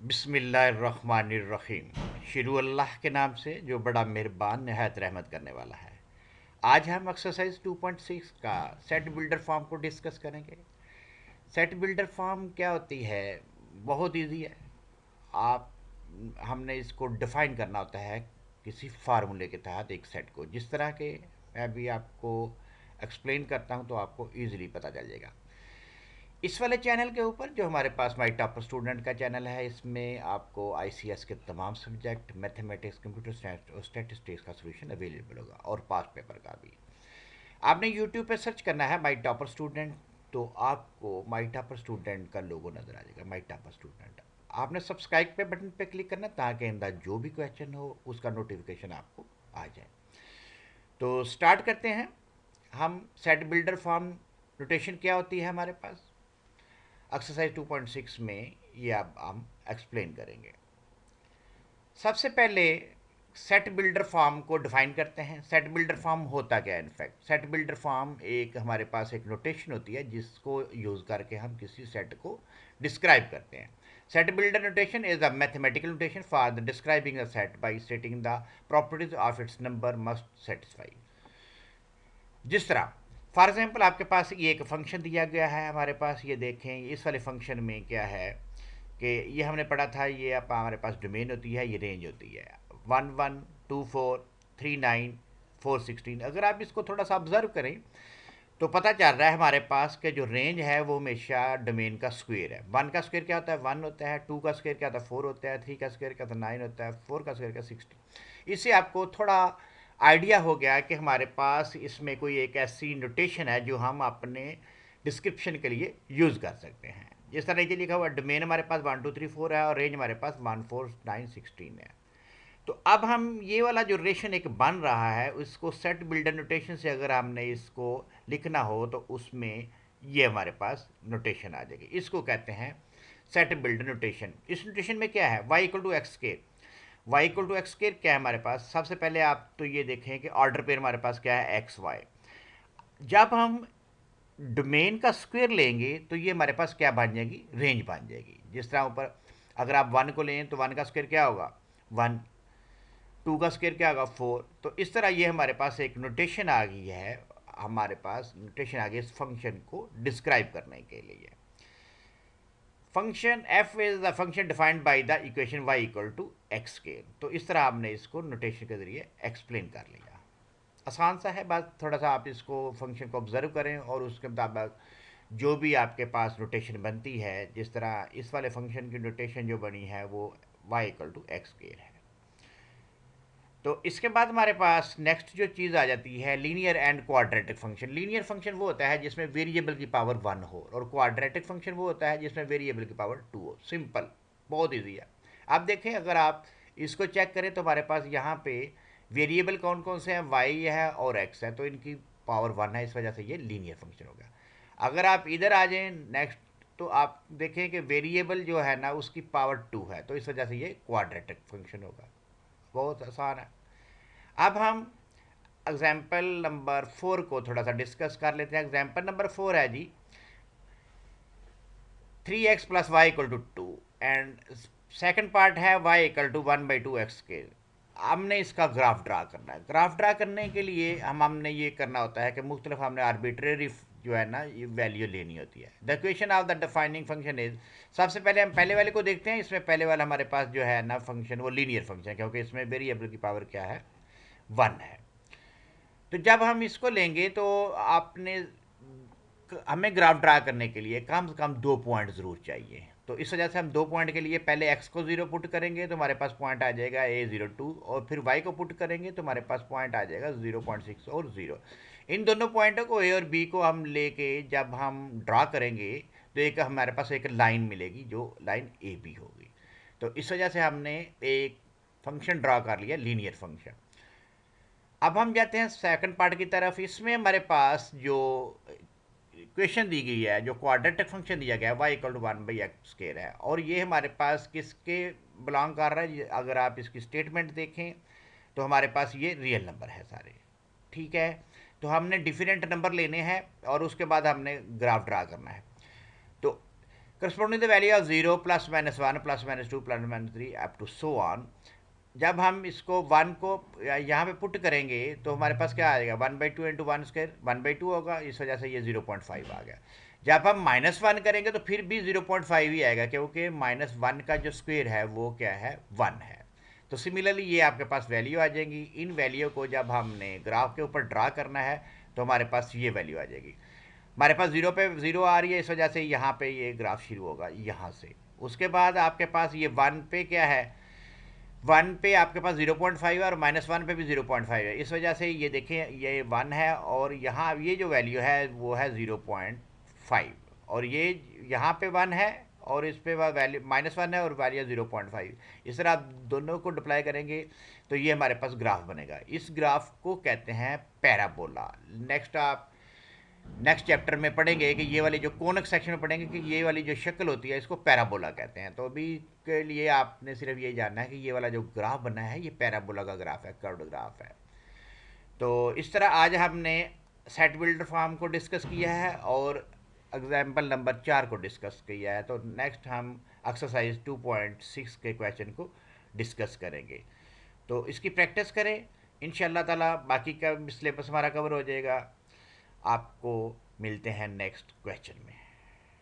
बिस्मिल्लाहिर्रहमानिर्रहीम। शुरू अल्लाह के नाम से जो बड़ा मेहरबान नहायत रहमत करने वाला है। आज हम एक्सरसाइज 2.6 का सेट बिल्डर फॉर्म को डिस्कस करेंगे। सेट बिल्डर फॉर्म क्या होती है? बहुत इजी है। आप हमने इसको डिफाइन करना होता है किसी फार्मूले के तहत एक सेट को। जिस तरह के मैं अभी आपको एक्सप्लेन करता हूँ तो आपको ईजिली पता चल जाएगा। इस वाले चैनल के ऊपर जो हमारे पास माई टॉपर स्टूडेंट का चैनल है, इसमें आपको आईसीएस के तमाम सब्जेक्ट, मैथमेटिक्स, कंप्यूटर साइंस और स्टैटिस्टिक्स का सोल्यूशन अवेलेबल होगा, और पास पेपर का भी। आपने यूट्यूब पे सर्च करना है माई टॉपर स्टूडेंट, तो आपको माई टॉपर स्टूडेंट का लोगो नज़र आ जाएगा, माई टॉपर स्टूडेंट। आपने सब्सक्राइब पे बटन पे क्लिक करना ताकि आइंदा जो भी क्वेश्चन हो उसका नोटिफिकेशन आपको आ जाए। तो स्टार्ट करते हैं। हम सेट बिल्डर फॉर्म नोटेशन क्या होती है हमारे पास एक्सरसाइज 2.6 में, ये अब हम एक्सप्लेन करेंगे। सबसे पहले सेट बिल्डर फॉर्म को डिफाइन करते हैं। सेट बिल्डर फॉर्म होता क्या है? इनफैक्ट सेट बिल्डर फॉर्म एक हमारे पास एक नोटेशन होती है जिसको यूज़ करके हम किसी सेट को डिस्क्राइब करते हैं। Set builder notation is a mathematical notation for the describing a set by stating the properties of its number must satisfy. जिस तरह फॉर एग्जाम्पल आपके पास ये एक फंक्शन दिया गया है हमारे पास, ये देखें इस वाले फंक्शन में क्या है कि ये हमने पढ़ा था, ये आप हमारे पास डोमेन होती है, ये रेंज होती है 112439 416। अगर आप इसको थोड़ा सा ऑब्जर्व करें तो पता चल रहा है हमारे पास कि जो रेंज है वो हमेशा डोमेन का स्क्वायर है। 1 का स्क्वायर क्या होता है? 1 होता है। 2 का स्क्वायर क्या होता है? 4 होता है। 3 का स्क्वायर क्या होता है? 9 होता है। 4 का स्क्वायर क्या? 60। इससे आपको थोड़ा आइडिया हो गया कि हमारे पास इसमें कोई एक ऐसी नोटेशन है जो हम अपने डिस्क्रिप्शन के लिए यूज़ कर सकते हैं। जिस तरह नीचे लिखा हुआ डोमेन हमारे पास 1234 है और रेंज हमारे पास 14916 है। तो अब हम ये वाला जो रिलेशन एक बन रहा है उसको सेट बिल्डर नोटेशन से अगर हमने इसको लिखना हो तो उसमें ये हमारे पास नोटेशन आ जाएगी। इसको कहते हैं सेट बिल्डर नोटेशन। इस नोटेशन में क्या है? वाई इक्वल टू एक्स के। वाई इक्वल टू एक्स के क्या है हमारे पास? सबसे पहले आप तो ये देखें कि ऑर्डर पेयर हमारे पास क्या है? X Y. जब हम डोमेन का स्क्वायर लेंगे तो ये हमारे पास क्या बन जाएगी? रेंज बन जाएगी। जिस तरह ऊपर अगर आप 1 को लें तो 1 का स्क्वायर क्या होगा? 1। 2 का स्क्वायर क्या होगा? 4। तो इस तरह ये हमारे पास एक नोटेशन आ गई है, हमारे पास नोटेशन आ गई इस फंक्शन को डिस्क्राइब करने के लिए। Function F is the function defined by the equation Y equal to X के। तो इस तरह हमने इसको नोटेशन के जरिए एक्सप्लेन कर लिया। आसान सा है, बस थोड़ा सा आप इसको फंक्शन को ऑब्जर्व करें और उसके मुताबिक जो भी आपके पास नोटेशन बनती है, जिस तरह इस वाले फंक्शन की नोटेशन जो बनी है वो वाई इक्वल टू एक्स के है। तो इसके बाद हमारे पास नेक्स्ट जो चीज़ आ जाती है linear and quadratic function. Linear function वो होता है जिसमें वेरिएबल की पावर 1 हो, और क्वाड्रेटिक फंक्शन वो होता है जिसमें वेरिएबल की पावर 2 हो। सिंपल, बहुत ईजी है। आप देखें, अगर आप इसको चेक करें तो हमारे पास यहाँ पे वेरिएबल कौन कौन से हैं? वाई है और एक्स है, तो इनकी पावर 1 है, इस वजह से ये लीनियर फंक्शन हो गया। अगर आप इधर आ जाएँ नेक्स्ट, तो आप देखें कि वेरिएबल जो है ना उसकी पावर 2 है, तो इस वजह से ये क्वाड्रेटिक फंक्शन होगा। बहुत आसान है। अब हम एग्जाम्पल नंबर 4 को थोड़ा सा डिस्कस कर लेते हैं। एग्जाम्पल नंबर 4 है जी 3x plus Y equal to 2, and second part है y इक्वल टू 1/2x के। हमने इसका ग्राफ ड्रा करना है। ग्राफ ड्रा करने के लिए हमने ये करना होता है कि मुख्तलिफ हमने आर्बिट्रेरी जो है ना ये वैल्यू लेनी होती है। The equation of the defining function is, सबसे पहले हम पहले वाले को देखते हैं। इसमें पहले वाला हमारे पास जो है ना फंक्शन वो लीनियर फंक्शन है, क्योंकि इसमें वेरिएबल की पावर क्या है? 1 है। तो जब हम इसको लेंगे तो आपने हमें ग्राफ ड्रा करने के लिए कम से कम 2 पॉइंट ज़रूर चाहिए। तो इस वजह से हम 2 पॉइंट के लिए पहले x को 0 पुट करेंगे तो हमारे पास पॉइंट आ जाएगा A02, और फिर y को पुट करेंगे तो हमारे पास पॉइंट आ जाएगा 0.6 और 0। इन दोनों पॉइंटों को a और b को हम लेके जब हम ड्रा करेंगे तो एक हमारे पास एक लाइन मिलेगी जो लाइन ए बी होगी। तो इस वजह से हमने एक फंक्शन ड्रा कर लिया, लीनियर फंक्शन। अब हम जाते हैं सेकंड पार्ट की तरफ। इसमें हमारे पास जो इक्वेशन दी गई है, जो क्वाड्रेटिक फंक्शन दिया गया है Y equal to 1/x square है, और ये हमारे पास किसके बिलोंग कर रहा है? अगर आप इसकी स्टेटमेंट देखें तो हमारे पास ये रियल नंबर है सारे, ठीक है। तो हमने डिफरेंट नंबर लेने हैं और उसके बाद हमने ग्राफ ड्रा करना है। तो corresponding the value of 0 plus minus 1 plus minus 2 plus minus 3 up to so on. जब हम इसको 1 को यहाँ पे पुट करेंगे तो हमारे पास क्या आएगा, 1/2 इंटू 1² 1/2 होगा, इस वजह से ये 0.5 आ गया। जब हम -1 करेंगे तो फिर भी 0.5 ही आएगा, क्योंकि -1 का जो स्क्वायर है वो क्या है, 1 है। तो सिमिलरली ये आपके पास वैल्यू आ जाएंगी। इन वैल्यू को जब हमने ग्राफ के ऊपर ड्रा करना है तो हमारे पास ये वैल्यू आ जाएगी। हमारे पास 0 पे 0 आ रही है, इस वजह से यहाँ पे ये ग्राफ शुरू होगा यहाँ से। उसके बाद आपके पास ये 1 पे क्या है, 1 पे आपके पास 0.5 है और -1 पे भी 0.5 है, इस वजह से ये देखें ये 1 है और यहाँ ये जो वैल्यू है वो है 0.5, और ये यहाँ पे 1 है और इस पे वैल्यू -1 है और वैल्यू 0.5। इस तरह आप दोनों को डिप्लाई करेंगे तो ये हमारे पास ग्राफ बनेगा। इस ग्राफ को कहते हैं पैराबोला। नेक्स्ट चैप्टर में पढ़ेंगे कि ये वाली जो कोनिक सेक्शन में पढ़ेंगे कि ये वाली जो शक्ल होती है इसको पैराबोला कहते हैं। तो अभी के लिए आपने सिर्फ ये जानना है कि ये वाला जो ग्राफ बना है ये पैराबोला का ग्राफ है, कर्व्ड ग्राफ है। तो इस तरह आज हमने सेट बिल्डर फॉर्म को डिस्कस किया है और एग्जाम्पल नंबर 4 को डिस्कस किया है। तो नेक्स्ट हम एक्सरसाइज 2.6 के क्वेश्चन को डिस्कस करेंगे। तो इसकी प्रैक्टिस करें, इंशाल्लाह ताला बाकी का सिलेबस हमारा कवर हो जाएगा। आपको मिलते हैं नेक्स्ट क्वेश्चन में।